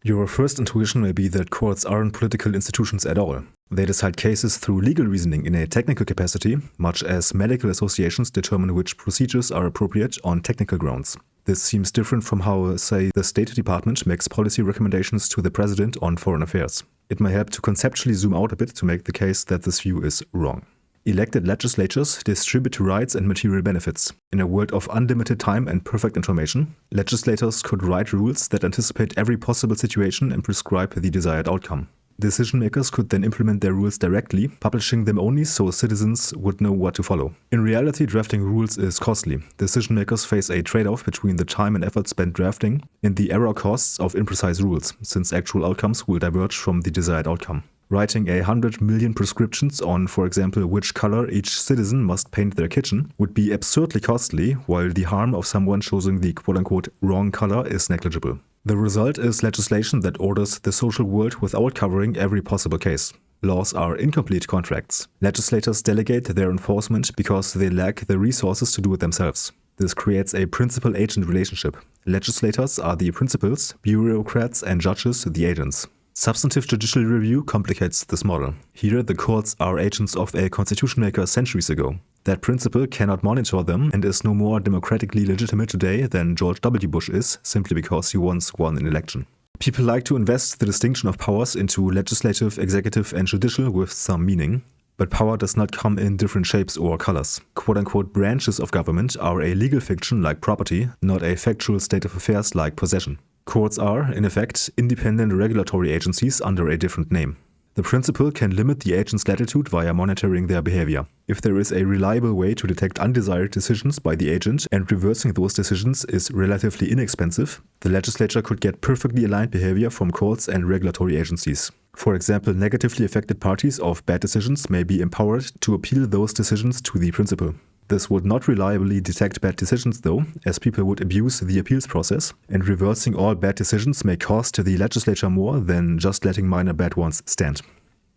Your first intuition may be that courts aren't political institutions at all. They decide cases through legal reasoning in a technical capacity, much as medical associations determine which procedures are appropriate on technical grounds. This seems different from how, say, the State Department makes policy recommendations to the President on foreign affairs. It may help to conceptually zoom out a bit to make the case that this view is wrong. Elected legislatures distribute rights and material benefits. In a world of unlimited time and perfect information, legislators could write rules that anticipate every possible situation and prescribe the desired outcome. Decision makers could then implement their rules directly, publishing them only so citizens would know what to follow. In reality, drafting rules is costly. Decision makers face a trade-off between the time and effort spent drafting and the error costs of imprecise rules, since actual outcomes will diverge from the desired outcome. Writing 100 million prescriptions on, for example, which color each citizen must paint their kitchen would be absurdly costly, while the harm of someone choosing the quote-unquote wrong color is negligible. The result is legislation that orders the social world without covering every possible case. Laws are incomplete contracts. Legislators delegate their enforcement because they lack the resources to do it themselves. This creates a principal-agent relationship. Legislators are the principals, bureaucrats and judges the agents. Substantive judicial review complicates this model. Here, the courts are agents of a constitution maker centuries ago. That principal cannot monitor them and is no more democratically legitimate today than George W. Bush is, simply because he once won an election. People like to invest the distinction of powers into legislative, executive, and judicial with some meaning. But power does not come in different shapes or colors. Quote-unquote branches of government are a legal fiction like property, not a factual state of affairs like possession. Courts are, in effect, independent regulatory agencies under a different name. The principal can limit the agent's latitude via monitoring their behavior. If there is a reliable way to detect undesired decisions by the agent and reversing those decisions is relatively inexpensive, the legislature could get perfectly aligned behavior from courts and regulatory agencies. For example, negatively affected parties of bad decisions may be empowered to appeal those decisions to the principal. This would not reliably detect bad decisions though, as people would abuse the appeals process, and reversing all bad decisions may cost the legislature more than just letting minor bad ones stand.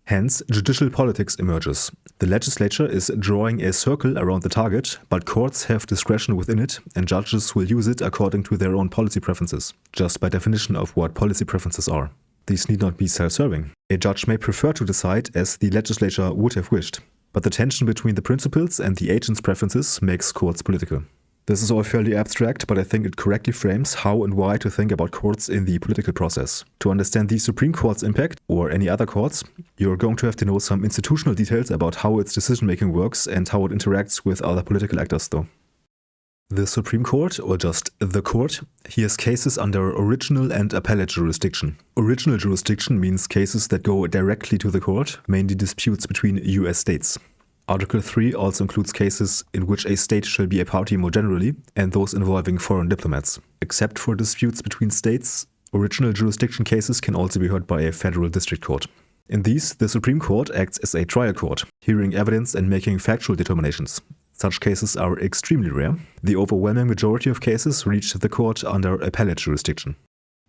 Hence, judicial politics emerges. The legislature is drawing a circle around the target, but courts have discretion within it, and judges will use it according to their own policy preferences, just by definition of what policy preferences are. These need not be self-serving. A judge may prefer to decide as the legislature would have wished. But the tension between the principals and the agent's preferences makes courts political. This is all fairly abstract, but I think it correctly frames how and why to think about courts in the political process. To understand the Supreme Court's impact, or any other courts, you're going to have to know some institutional details about how its decision-making works and how it interacts with other political actors though. The Supreme Court, or just the court, hears cases under original and appellate jurisdiction. Original jurisdiction means cases that go directly to the court, mainly disputes between US states. Article 3 also includes cases in which a state shall be a party more generally, and those involving foreign diplomats. Except for disputes between states, original jurisdiction cases can also be heard by a federal district court. In these, the Supreme Court acts as a trial court, hearing evidence and making factual determinations. Such cases are extremely rare. The overwhelming majority of cases reach the court under appellate jurisdiction.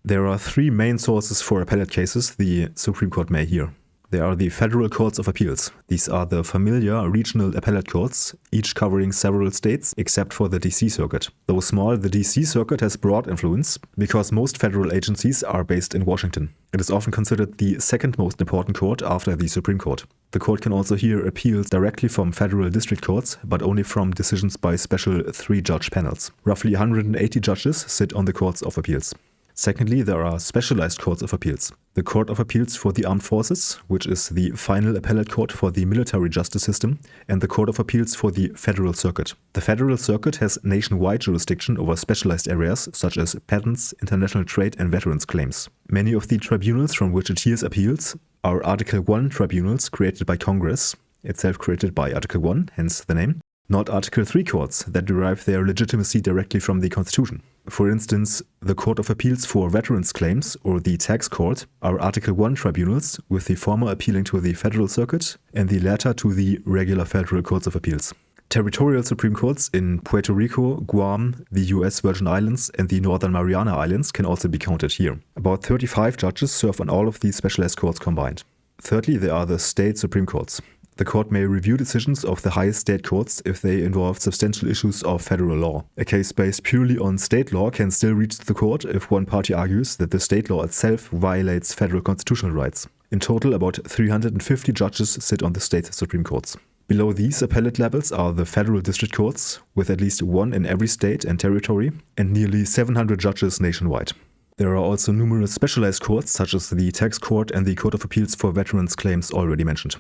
There are three main sources for appellate cases the Supreme Court may hear. There are the federal courts of appeals. These are the familiar regional appellate courts, each covering several states except for the DC Circuit. Though small, the DC Circuit has broad influence because most federal agencies are based in Washington. It is often considered the second most important court after the Supreme Court. The court can also hear appeals directly from federal district courts, but only from decisions by special 3-judge panels. Roughly 180 judges sit on the courts of appeals. Secondly, there are specialized courts of appeals. The Court of Appeals for the Armed Forces, which is the final appellate court for the military justice system, and the Court of Appeals for the Federal Circuit. The Federal Circuit has nationwide jurisdiction over specialized areas such as patents, international trade, and veterans' claims. Many of the tribunals from which it hears appeals are Article 1 tribunals created by Congress, itself created by Article 1, hence the name, not Article 3 courts that derive their legitimacy directly from the Constitution. For instance, the Court of Appeals for Veterans' Claims, or the Tax Court, are Article 1 tribunals, with the former appealing to the Federal Circuit and the latter to the regular federal courts of appeals. Territorial Supreme Courts in Puerto Rico, Guam, the US Virgin Islands, and the Northern Mariana Islands can also be counted here. About 35 judges serve on all of these specialized courts combined. Thirdly, there are the state Supreme Courts. The court may review decisions of the highest state courts if they involve substantial issues of federal law. A case based purely on state law can still reach the court if one party argues that the state law itself violates federal constitutional rights. In total, about 350 judges sit on the state Supreme Courts. Below these appellate levels are the federal district courts, with at least one in every state and territory, and nearly 700 judges nationwide. There are also numerous specialized courts, such as the Tax Court and the Court of Appeals for Veterans Claims already mentioned.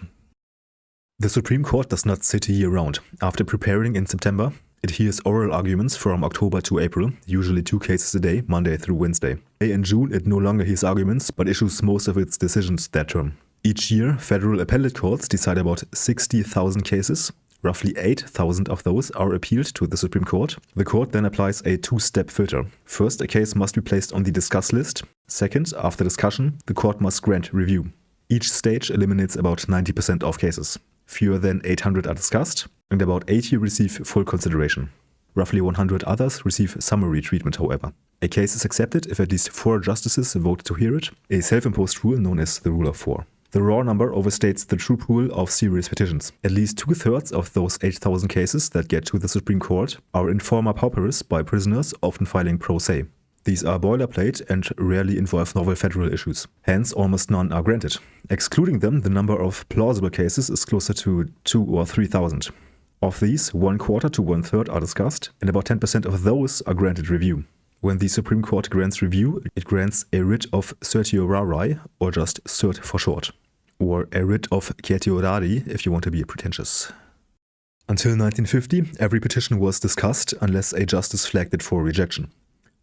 The Supreme Court does not sit year-round. After preparing in September, it hears oral arguments from October to April, usually 2 cases a day, Monday through Wednesday. In June, it no longer hears arguments, but issues most of its decisions that term. Each year, federal appellate courts decide about 60,000 cases. Roughly 8,000 of those are appealed to the Supreme Court. The court then applies a 2-step filter. First, a case must be placed on the discuss list. Second, after discussion, the court must grant review. Each stage eliminates about 90% of cases. Fewer than 800 are discussed, and about 80 receive full consideration. Roughly 100 others receive summary treatment, however. A case is accepted if at least 4 justices vote to hear it, a self-imposed rule known as the Rule of 4. The raw number overstates the true pool of serious petitions. At least 2/3 of those 8,000 cases that get to the Supreme Court are informa pauperis by prisoners, often filing pro se. These are boilerplate and rarely involve novel federal issues. Hence, almost none are granted. Excluding them, the number of plausible cases is closer to 2,000 or 3,000. Of these, 1/4 to 1/3 are discussed, and about 10% of those are granted review. When the Supreme Court grants review, it grants a writ of certiorari, or just cert for short, or a writ of certiorari if you want to be pretentious. Until 1950, every petition was discussed unless a justice flagged it for rejection.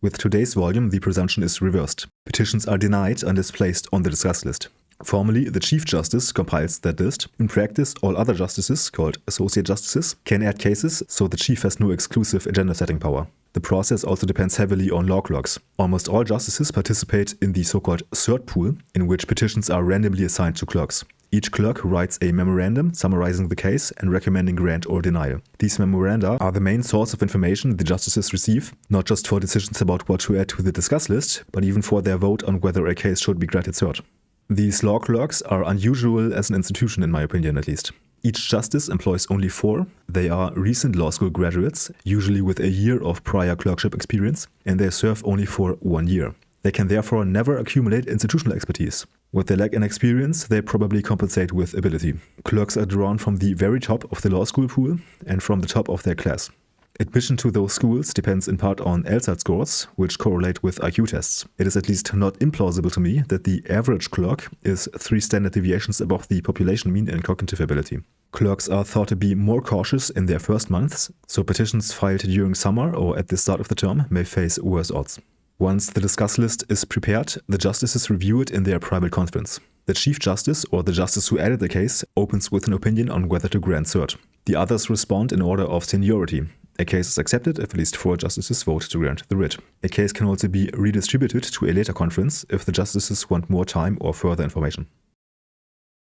With today's volume, the presumption is reversed. Petitions are denied unless placed on the discuss list. Formally, the Chief Justice compiles that list. In practice, all other justices, called associate justices, can add cases, so the Chief has no exclusive agenda-setting power. The process also depends heavily on law clerks. Almost all justices participate in the so-called cert pool, in which petitions are randomly assigned to clerks. Each clerk writes a memorandum summarizing the case and recommending grant or denial. These memoranda are the main source of information the justices receive, not just for decisions about what to add to the discuss list, but even for their vote on whether a case should be granted cert. These law clerks are unusual as an institution, in my opinion at least. Each justice employs only 4. They are recent law school graduates, usually with a year of prior clerkship experience, and they serve only for 1 year. They can therefore never accumulate institutional expertise. What they lack in experience, they probably compensate with ability. Clerks are drawn from the very top of the law school pool and from the top of their class. Admission to those schools depends in part on LSAT scores, which correlate with IQ tests. It is at least not implausible to me that the average clerk is 3 standard deviations above the population mean in cognitive ability. Clerks are thought to be more cautious in their first months, so petitions filed during summer or at the start of the term may face worse odds. Once the discuss list is prepared, the justices review it in their private conference. The Chief Justice, or the justice who added the case, opens with an opinion on whether to grant cert. The others respond in order of seniority. A case is accepted if at least 4 justices vote to grant the writ. A case can also be redistributed to a later conference if the justices want more time or further information.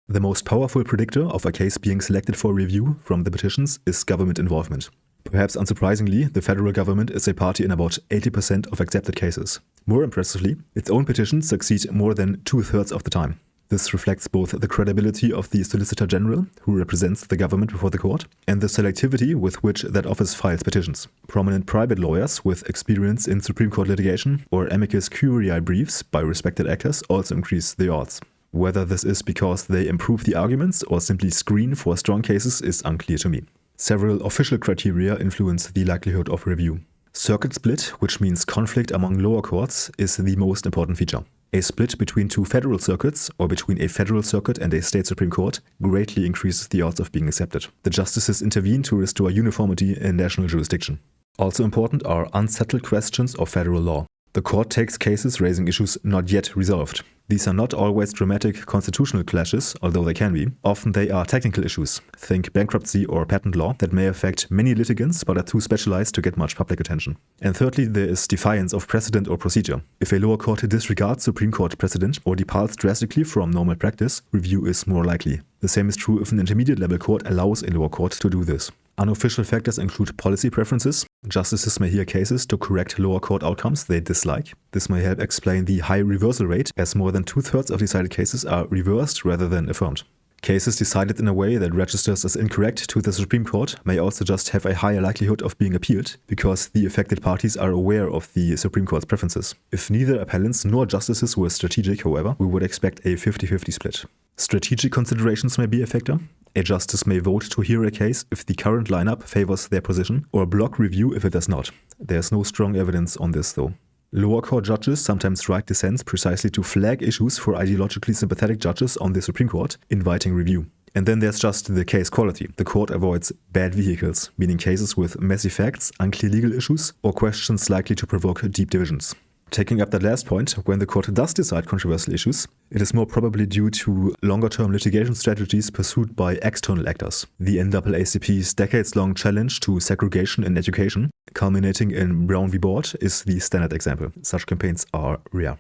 The most powerful predictor of a case being selected for review from the petitions is government involvement. Perhaps unsurprisingly, the federal government is a party in about 80% of accepted cases. More impressively, its own petitions succeed more than 2/3 of the time. This reflects both the credibility of the Solicitor General, who represents the government before the court, and the selectivity with which that office files petitions. Prominent private lawyers with experience in Supreme Court litigation or amicus curiae briefs by respected actors also increase the odds. Whether this is because they improve the arguments or simply screen for strong cases is unclear to me. Several official criteria influence the likelihood of review. Circuit split, which means conflict among lower courts, is the most important feature. A split between 2 federal circuits, or between a federal circuit and a state Supreme Court, greatly increases the odds of being accepted. The justices intervene to restore uniformity in national jurisdiction. Also important are unsettled questions of federal law. The court takes cases raising issues not yet resolved. These are not always dramatic constitutional clashes, although they can be. Often they are technical issues, think bankruptcy or patent law, that may affect many litigants but are too specialized to get much public attention. And thirdly, there is defiance of precedent or procedure. If a lower court disregards Supreme Court precedent or departs drastically from normal practice, review is more likely. The same is true if an intermediate level court allows a lower court to do this. Unofficial factors include policy preferences. Justices may hear cases to correct lower court outcomes they dislike. This may help explain the high reversal rate, as more than 2/3 of decided cases are reversed rather than affirmed. Cases decided in a way that registers as incorrect to the Supreme Court may also just have a higher likelihood of being appealed, because the affected parties are aware of the Supreme Court's preferences. If neither appellants nor justices were strategic, however, we would expect a 50-50 split. Strategic considerations may be a factor. A justice may vote to hear a case if the current lineup favors their position, or block review if it does not. There's no strong evidence on this, though. Lower court judges sometimes write dissents precisely to flag issues for ideologically sympathetic judges on the Supreme Court, inviting review. And then there's just the case quality. The court avoids bad vehicles, meaning cases with messy facts, unclear legal issues, or questions likely to provoke deep divisions. Taking up that last point, when the court does decide controversial issues, it is more probably due to longer-term litigation strategies pursued by external actors. The NAACP's decades-long challenge to segregation in education, culminating in Brown v. Board, is the standard example. Such campaigns are rare.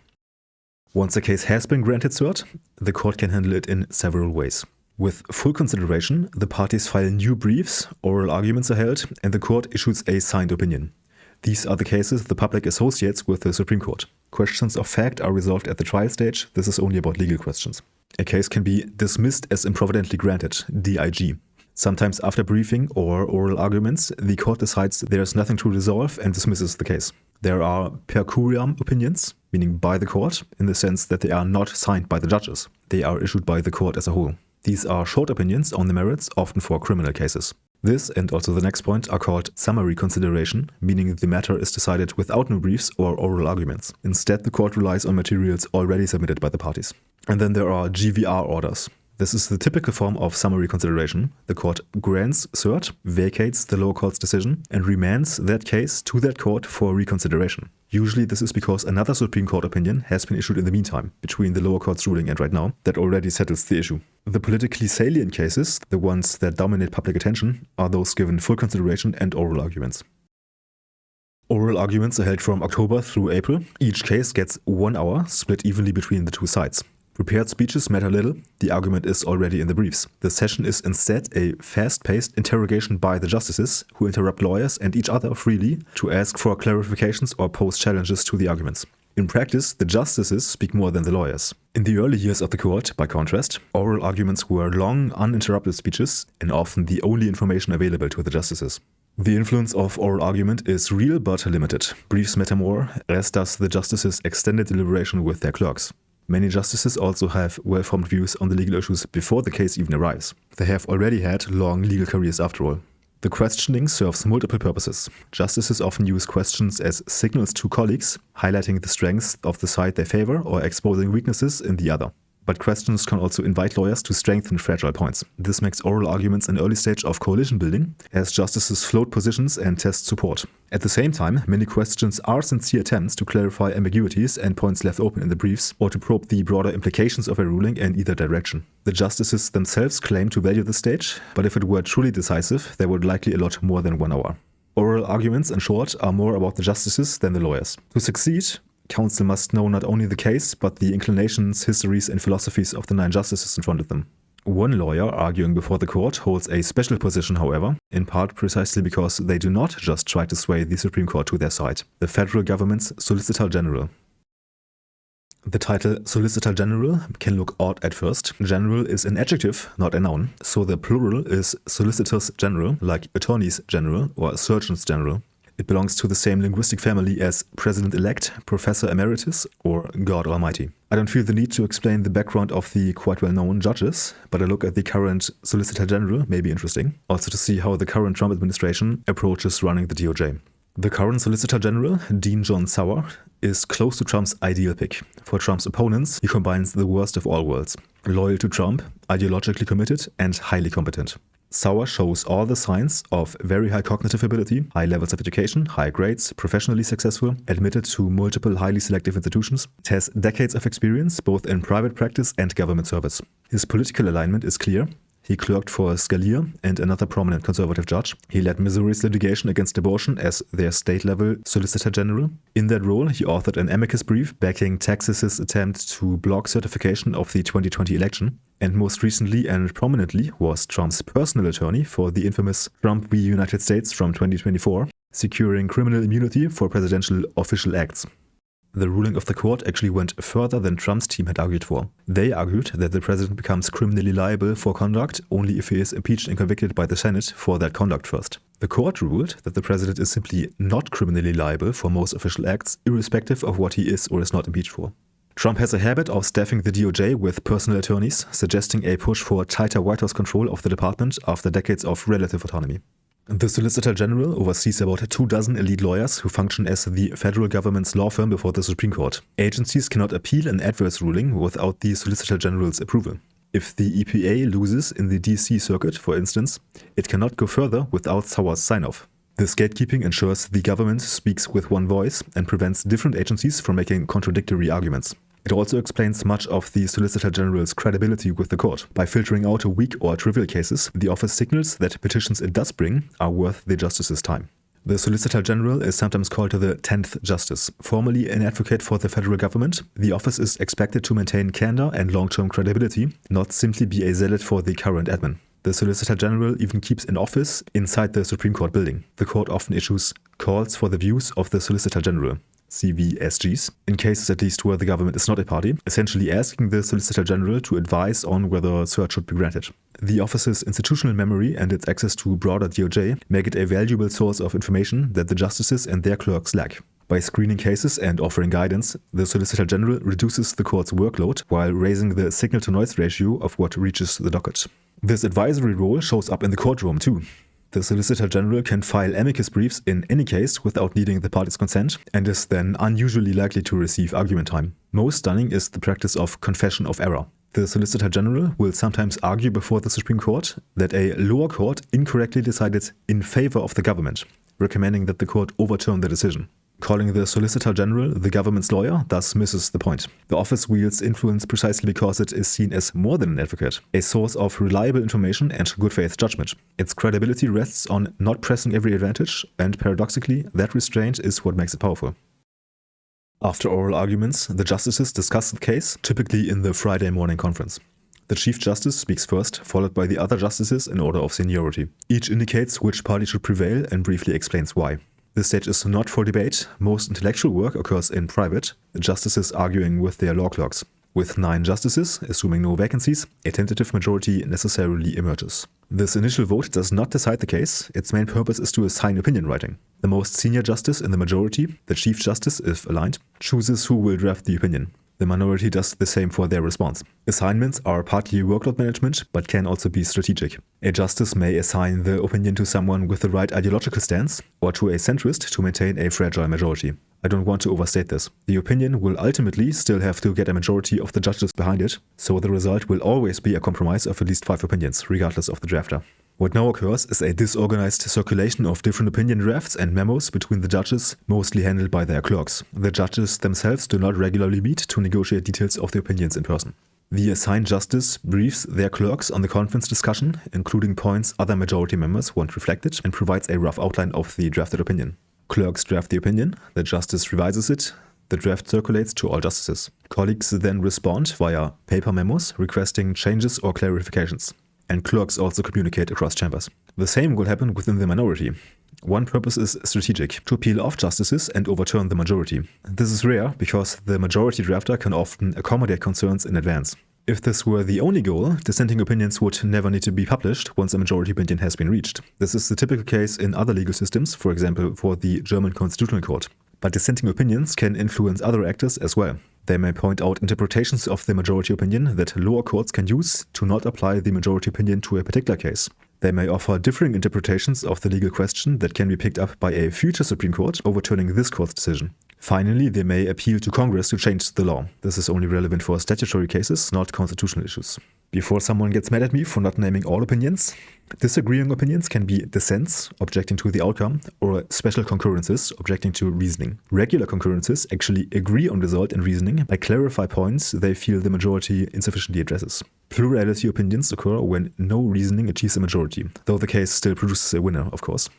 Once a case has been granted cert, the court can handle it in several ways. With full consideration, the parties file new briefs, oral arguments are held, and the court issues a signed opinion. These are the cases the public associates with the Supreme Court. Questions of fact are resolved at the trial stage. This is only about legal questions. A case can be dismissed as improvidently granted, DIG. Sometimes after briefing or oral arguments, the court decides there is nothing to resolve and dismisses the case. There are per curiam opinions, meaning by the court, in the sense that they are not signed by the judges. They are issued by the court as a whole. These are short opinions on the merits, often for criminal cases. This, and also the next point, are called summary consideration, meaning the matter is decided without new briefs or oral arguments. Instead, the court relies on materials already submitted by the parties. And then there are GVR orders. This is the typical form of summary consideration. The court grants cert, vacates the lower court's decision, and remands that case to that court for reconsideration. Usually this is because another Supreme Court opinion has been issued in the meantime, between the lower court's ruling and right now, that already settles the issue. The politically salient cases, the ones that dominate public attention, are those given full consideration and oral arguments. Oral arguments are held from October through April. Each case gets 1 hour, split evenly between the two sides. Prepared speeches matter little, the argument is already in the briefs. The session is instead a fast-paced interrogation by the justices, who interrupt lawyers and each other freely to ask for clarifications or pose challenges to the arguments. In practice, the justices speak more than the lawyers. In the early years of the court, by contrast, oral arguments were long, uninterrupted speeches and often the only information available to the justices. The influence of oral argument is real but limited. Briefs matter more, as does the justices' extended deliberation with their clerks. Many justices also have well-formed views on the legal issues before the case even arrives. They have already had long legal careers after all. The questioning serves multiple purposes. Justices often use questions as signals to colleagues, highlighting the strengths of the side they favor or exposing weaknesses in the other. But questions can also invite lawyers to strengthen fragile points. This makes oral arguments an early stage of coalition building, as justices float positions and test support. At the same time, many questions are sincere attempts to clarify ambiguities and points left open in the briefs, or to probe the broader implications of a ruling in either direction. The justices themselves claim to value the stage, but if it were truly decisive, they would likely allot more than 1 hour. Oral arguments, in short, are more about the justices than the lawyers. To succeed, counsel must know not only the case, but the inclinations, histories, and philosophies of the 9 justices in front of them. One lawyer arguing before the court holds a special position, however, in part precisely because they do not just try to sway the Supreme Court to their side. The federal government's Solicitor General. The title Solicitor General can look odd at first. General is an adjective, not a noun, so the plural is Solicitors General, like Attorneys General or Surgeons General. It belongs to the same linguistic family as President-elect, Professor Emeritus, or God Almighty. I don't feel the need to explain the background of the quite well-known judges, but a look at the current Solicitor General may be interesting, also to see how the current Trump administration approaches running the DOJ. The current Solicitor General, Dean John Sauer, is close to Trump's ideal pick. For Trump's opponents, he combines the worst of all worlds: loyal to Trump, ideologically committed, and highly competent. Sauer shows all the signs of very high cognitive ability, high levels of education, high grades, professionally successful, admitted to multiple highly selective institutions, has decades of experience both in private practice and government service. His political alignment is clear. He clerked for Scalia and another prominent conservative judge. He led Missouri's litigation against abortion as their state-level Solicitor General. In that role, he authored an amicus brief backing Texas's attempt to block certification of the 2020 election. And most recently and prominently was Trump's personal attorney for the infamous Trump v. United States from 2024, securing criminal immunity for presidential official acts. The ruling of the court actually went further than Trump's team had argued for. They argued that the president becomes criminally liable for conduct only if he is impeached and convicted by the Senate for that conduct first. The court ruled that the president is simply not criminally liable for most official acts, irrespective of what he is or is not impeached for. Trump has a habit of staffing the DOJ with personal attorneys, suggesting a push for tighter White House control of the department after decades of relative autonomy. The Solicitor General oversees about 24 elite lawyers who function as the federal government's law firm before the Supreme Court. Agencies cannot appeal an adverse ruling without the Solicitor General's approval. If the EPA loses in the DC circuit, for instance, it cannot go further without Sauer's sign-off. This gatekeeping ensures the government speaks with one voice and prevents different agencies from making contradictory arguments. It also explains much of the Solicitor General's credibility with the court. By filtering out weak or trivial cases, the office signals that petitions it does bring are worth the justice's time. The Solicitor General is sometimes called the 10th Justice. Formerly an advocate for the federal government, the office is expected to maintain candor and long-term credibility, not simply be a zealot for the current admin. The Solicitor General even keeps an office inside the Supreme Court building. The court often issues calls for the views of the Solicitor General, CVSGs, in cases at least where the government is not a party, essentially asking the Solicitor General to advise on whether search should be granted. The office's institutional memory and its access to broader DOJ make it a valuable source of information that the justices and their clerks lack. By screening cases and offering guidance, the Solicitor General reduces the court's workload while raising the signal-to-noise ratio of what reaches the docket. This advisory role shows up in the courtroom too. The Solicitor General can file amicus briefs in any case without needing the parties' consent and is then unusually likely to receive argument time. Most stunning is the practice of confession of error. The Solicitor General will sometimes argue before the Supreme Court that a lower court incorrectly decided in favor of the government, recommending that the court overturn the decision. Calling the Solicitor General the government's lawyer thus misses the point. The office wields influence precisely because it is seen as more than an advocate, a source of reliable information and good faith judgment. Its credibility rests on not pressing every advantage, and paradoxically, that restraint is what makes it powerful. After oral arguments, the justices discuss the case, typically in the Friday morning conference. The Chief Justice speaks first, followed by the other justices in order of seniority. Each indicates which party should prevail and briefly explains why. This stage is not for debate. Most intellectual work occurs in private, the justices arguing with their law clerks. With 9 justices, assuming no vacancies, a tentative majority necessarily emerges. This initial vote does not decide the case. Its main purpose is to assign opinion writing. The most senior justice in the majority, the Chief Justice if aligned, chooses who will draft the opinion. The minority does the same for their response. Assignments are partly workload management, but can also be strategic. A justice may assign the opinion to someone with the right ideological stance, or to a centrist to maintain a fragile majority. I don't want to overstate this. The opinion will ultimately still have to get a majority of the judges behind it, so the result will always be a compromise of at least 5 opinions, regardless of the drafter. What now occurs is a disorganized circulation of different opinion drafts and memos between the judges, mostly handled by their clerks. The judges themselves do not regularly meet to negotiate details of the opinions in person. The assigned justice briefs their clerks on the conference discussion, including points other majority members want reflected, and provides a rough outline of the drafted opinion. Clerks draft the opinion, the justice revises it, the draft circulates to all justices. Colleagues then respond via paper memos requesting changes or clarifications. And clerks also communicate across chambers. The same will happen within the minority. One purpose is strategic, to peel off justices and overturn the majority. This is rare because the majority drafter can often accommodate concerns in advance. If this were the only goal, dissenting opinions would never need to be published once a majority opinion has been reached. This is the typical case in other legal systems, for example for the German Constitutional Court. But dissenting opinions can influence other actors as well. They may point out interpretations of the majority opinion that lower courts can use to not apply the majority opinion to a particular case. They may offer differing interpretations of the legal question that can be picked up by a future Supreme Court overturning this court's decision. Finally, they may appeal to Congress to change the law. This is only relevant for statutory cases, not constitutional issues. Before someone gets mad at me for not naming all opinions, disagreeing opinions can be dissents, objecting to the outcome, or special concurrences, objecting to reasoning. Regular concurrences actually agree on result and reasoning but clarify points they feel the majority insufficiently addresses. Plurality opinions occur when no reasoning achieves a majority, though the case still produces a winner, of course.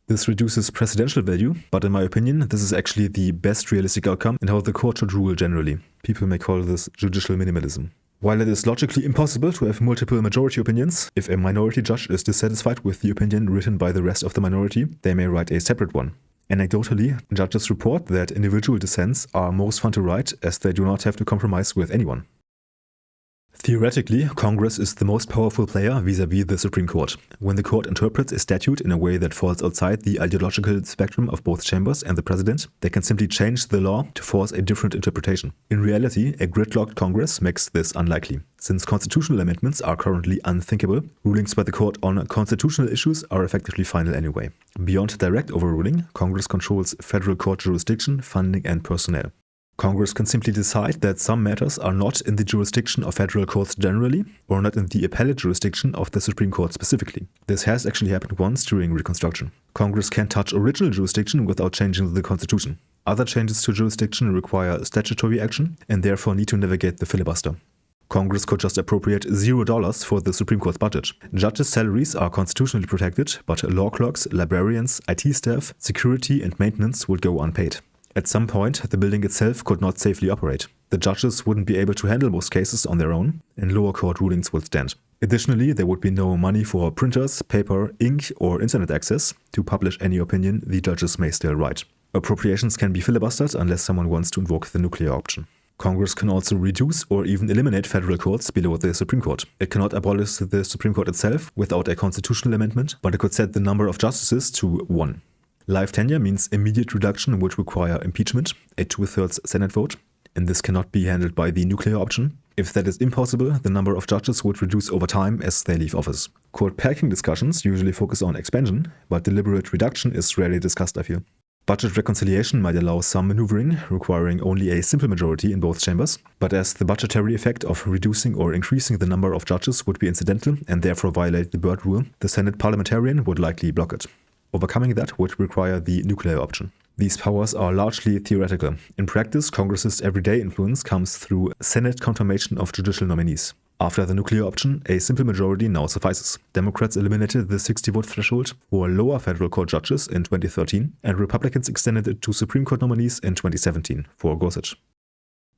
This reduces precedential value, but in my opinion, this is actually the best realistic outcome and how the court should rule generally. People may call this judicial minimalism. While it is logically impossible to have multiple majority opinions, if a minority judge is dissatisfied with the opinion written by the rest of the minority, they may write a separate one. Anecdotally, judges report that individual dissents are most fun to write as they do not have to compromise with anyone. Theoretically, Congress is the most powerful player vis-à-vis the Supreme Court. When the court interprets a statute in a way that falls outside the ideological spectrum of both chambers and the president, they can simply change the law to force a different interpretation. In reality, a gridlocked Congress makes this unlikely. Since constitutional amendments are currently unthinkable, rulings by the court on constitutional issues are effectively final anyway. Beyond direct overruling, Congress controls federal court jurisdiction, funding, and personnel. Congress can simply decide that some matters are not in the jurisdiction of federal courts generally, or not in the appellate jurisdiction of the Supreme Court specifically. This has actually happened once during Reconstruction. Congress can touch original jurisdiction without changing the Constitution. Other changes to jurisdiction require statutory action and therefore need to navigate the filibuster. Congress could just appropriate $0 for the Supreme Court's budget. Judges' salaries are constitutionally protected, but law clerks, librarians, IT staff, security, and maintenance would go unpaid. At some point, the building itself could not safely operate. The judges wouldn't be able to handle most cases on their own, and lower court rulings would stand. Additionally, there would be no money for printers, paper, ink, or internet access to publish any opinion the judges may still write. Appropriations can be filibustered unless someone wants to invoke the nuclear option. Congress can also reduce or even eliminate federal courts below the Supreme Court. It cannot abolish the Supreme Court itself without a constitutional amendment, but it could set the number of justices to 1. Life tenure means immediate reduction would require impeachment, a 2/3 Senate vote, and this cannot be handled by the nuclear option. If that is impossible, the number of judges would reduce over time as they leave office. Court packing discussions usually focus on expansion, but deliberate reduction is rarely discussed, I feel. Budget reconciliation might allow some maneuvering, requiring only a simple majority in both chambers, but as the budgetary effect of reducing or increasing the number of judges would be incidental and therefore violate the Byrd Rule, the Senate parliamentarian would likely block it. Overcoming that would require the nuclear option. These powers are largely theoretical. In practice, Congress's everyday influence comes through Senate confirmation of judicial nominees. After the nuclear option, a simple majority now suffices. Democrats eliminated the 60-vote threshold for lower federal court judges in 2013, and Republicans extended it to Supreme Court nominees in 2017 for Gorsuch.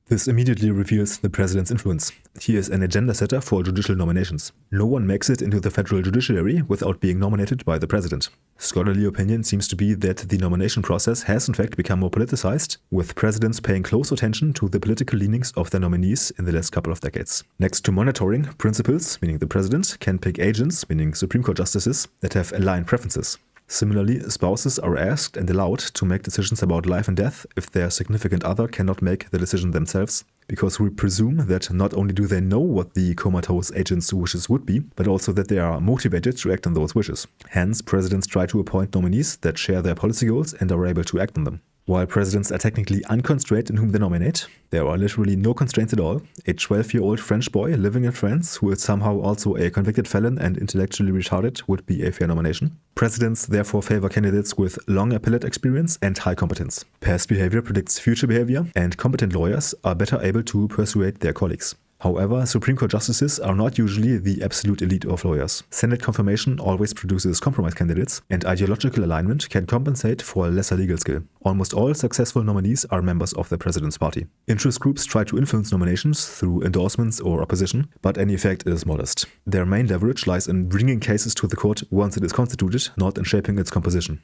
This immediately reveals the president's influence. He is an agenda setter for judicial nominations. No one makes it into the federal judiciary without being nominated by the president. Scholarly opinion seems to be that the nomination process has in fact become more politicized, with presidents paying close attention to the political leanings of their nominees in the last couple of decades. Next to monitoring, principals, meaning the president, can pick agents, meaning Supreme Court justices, that have aligned preferences. Similarly, spouses are asked and allowed to make decisions about life and death if their significant other cannot make the decision themselves, because we presume that not only do they know what the comatose agent's wishes would be, but also that they are motivated to act on those wishes. Hence, presidents try to appoint nominees that share their policy goals and are able to act on them. While presidents are technically unconstrained in whom they nominate, there are literally no constraints at all. A 12-year-old French boy living in France who is somehow also a convicted felon and intellectually retarded would be a fair nomination. Presidents therefore favor candidates with long appellate experience and high competence. Past behavior predicts future behavior, and competent lawyers are better able to persuade their colleagues. However, Supreme Court justices are not usually the absolute elite of lawyers. Senate confirmation always produces compromise candidates, and ideological alignment can compensate for lesser legal skill. Almost all successful nominees are members of the president's party. Interest groups try to influence nominations through endorsements or opposition, but any effect is modest. Their main leverage lies in bringing cases to the court once it is constituted, not in shaping its composition.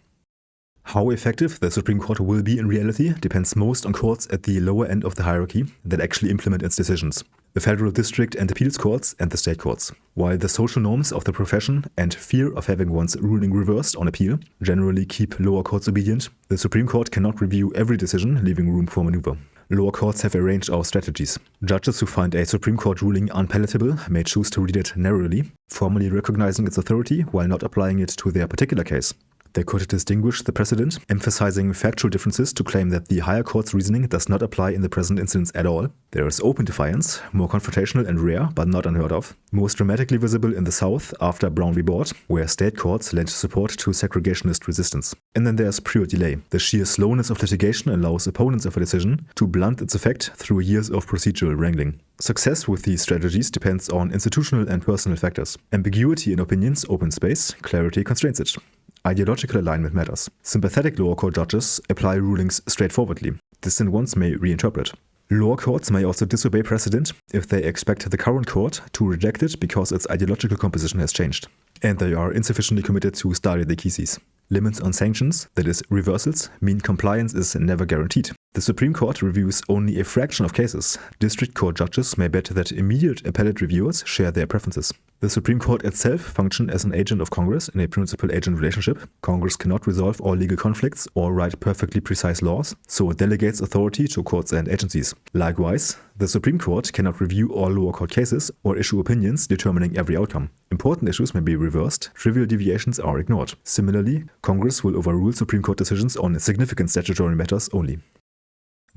How effective the Supreme Court will be in reality depends most on courts at the lower end of the hierarchy that actually implement its decisions. The federal district and appeals courts and the state courts. While the social norms of the profession and fear of having one's ruling reversed on appeal generally keep lower courts obedient, the Supreme Court cannot review every decision, leaving room for maneuver. Lower courts have a range of strategies. Judges who find a Supreme Court ruling unpalatable may choose to read it narrowly, formally recognizing its authority while not applying it to their particular case. They could distinguish the precedent, emphasizing factual differences to claim that the higher court's reasoning does not apply in the present instance at all. There is open defiance, more confrontational and rare, but not unheard of. Most dramatically visible in the South after Brown v. Board, where state courts lent support to segregationist resistance. And then there's pure delay. The sheer slowness of litigation allows opponents of a decision to blunt its effect through years of procedural wrangling. Success with these strategies depends on institutional and personal factors. Ambiguity in opinions opens space, clarity constrains it. Ideological alignment matters. Sympathetic lower court judges apply rulings straightforwardly. Distant ones may reinterpret. Lower courts may also disobey precedent if they expect the current court to reject it because its ideological composition has changed, and they are insufficiently committed to stare decisis. Limits on sanctions, that is, reversals, mean compliance is never guaranteed. The Supreme Court reviews only a fraction of cases. District court judges may bet that immediate appellate reviewers share their preferences. The Supreme Court itself functions as an agent of Congress in a principal-agent relationship. Congress cannot resolve all legal conflicts or write perfectly precise laws, so it delegates authority to courts and agencies. Likewise, the Supreme Court cannot review all lower court cases or issue opinions determining every outcome. Important issues may be reversed, trivial deviations are ignored. Similarly, Congress will overrule Supreme Court decisions on significant statutory matters only.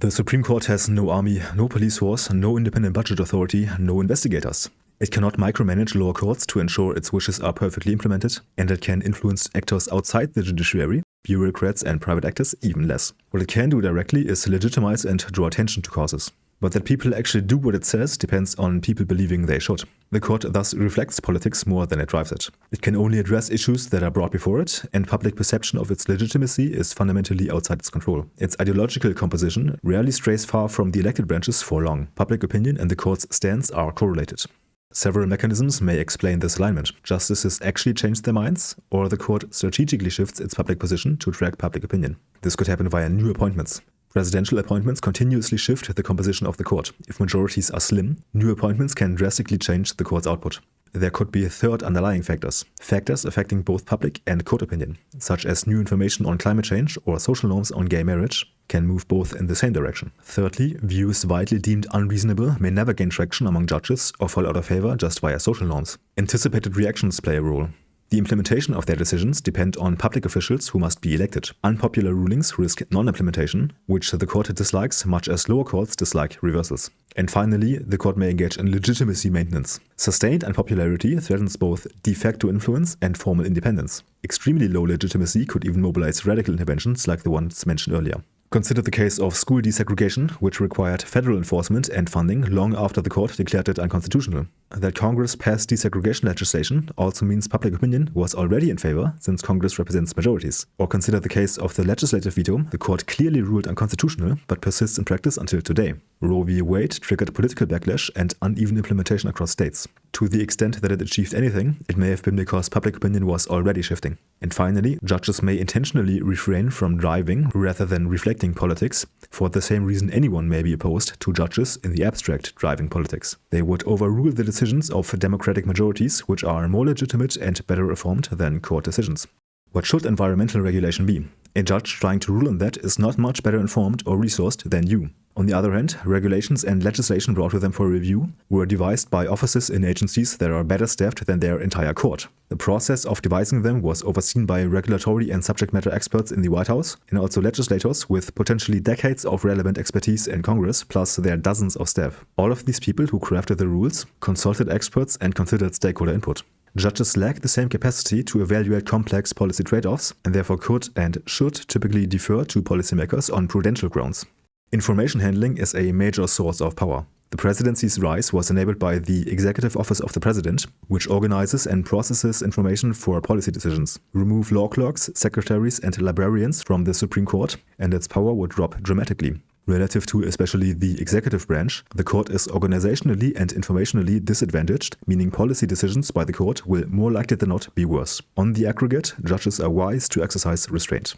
The Supreme Court has no army, no police force, no independent budget authority, no investigators. It cannot micromanage lower courts to ensure its wishes are perfectly implemented, and it can influence actors outside the judiciary, bureaucrats and private actors, even less. What it can do directly is legitimize and draw attention to causes. But that people actually do what it says depends on people believing they should. The court thus reflects politics more than it drives it. It can only address issues that are brought before it, and public perception of its legitimacy is fundamentally outside its control. Its ideological composition rarely strays far from the elected branches for long. Public opinion and the court's stance are correlated. Several mechanisms may explain this alignment. Justices actually change their minds, or the court strategically shifts its public position to track public opinion. This could happen via new appointments. Presidential appointments continuously shift the composition of the court. If majorities are slim, new appointments can drastically change the court's output. There could be third underlying factors affecting both public and court opinion, such as new information on climate change or social norms on gay marriage, can move both in the same direction. Thirdly, views widely deemed unreasonable may never gain traction among judges or fall out of favor just via social norms. Anticipated reactions play a role. The implementation of their decisions depend on public officials who must be elected. Unpopular rulings risk non-implementation, which the court dislikes much as lower courts dislike reversals. And finally, the court may engage in legitimacy maintenance. Sustained unpopularity threatens both de facto influence and formal independence. Extremely low legitimacy could even mobilize radical interventions like the ones mentioned earlier. Consider the case of school desegregation, which required federal enforcement and funding long after the court declared it unconstitutional. That Congress passed desegregation legislation also means public opinion was already in favor, since Congress represents majorities. Or consider the case of the legislative veto. The court clearly ruled unconstitutional, but persists in practice until today. Roe v. Wade triggered political backlash and uneven implementation across states. To the extent that it achieved anything, it may have been because public opinion was already shifting. And finally, judges may intentionally refrain from driving rather than reflecting politics. For the same reason, anyone may be opposed to judges in the abstract driving politics. They would overrule the decisions of democratic majorities, which are more legitimate and better informed than court decisions. What should environmental regulation be? A judge trying to rule on that is not much better informed or resourced than you. On the other hand, regulations and legislation brought to them for review were devised by offices in agencies that are better staffed than their entire court. The process of devising them was overseen by regulatory and subject matter experts in the White House, and also legislators with potentially decades of relevant expertise in Congress, plus their dozens of staff. All of these people who crafted the rules consulted experts and considered stakeholder input. Judges lack the same capacity to evaluate complex policy trade-offs, and therefore could and should typically defer to policymakers on prudential grounds. Information handling is a major source of power. The presidency's rise was enabled by the Executive Office of the President, which organizes and processes information for policy decisions. Remove law clerks, secretaries, and librarians from the Supreme Court, and its power would drop dramatically. Relative to especially the executive branch, the court is organizationally and informationally disadvantaged, meaning policy decisions by the court will more likely than not be worse. On the aggregate, judges are wise to exercise restraint.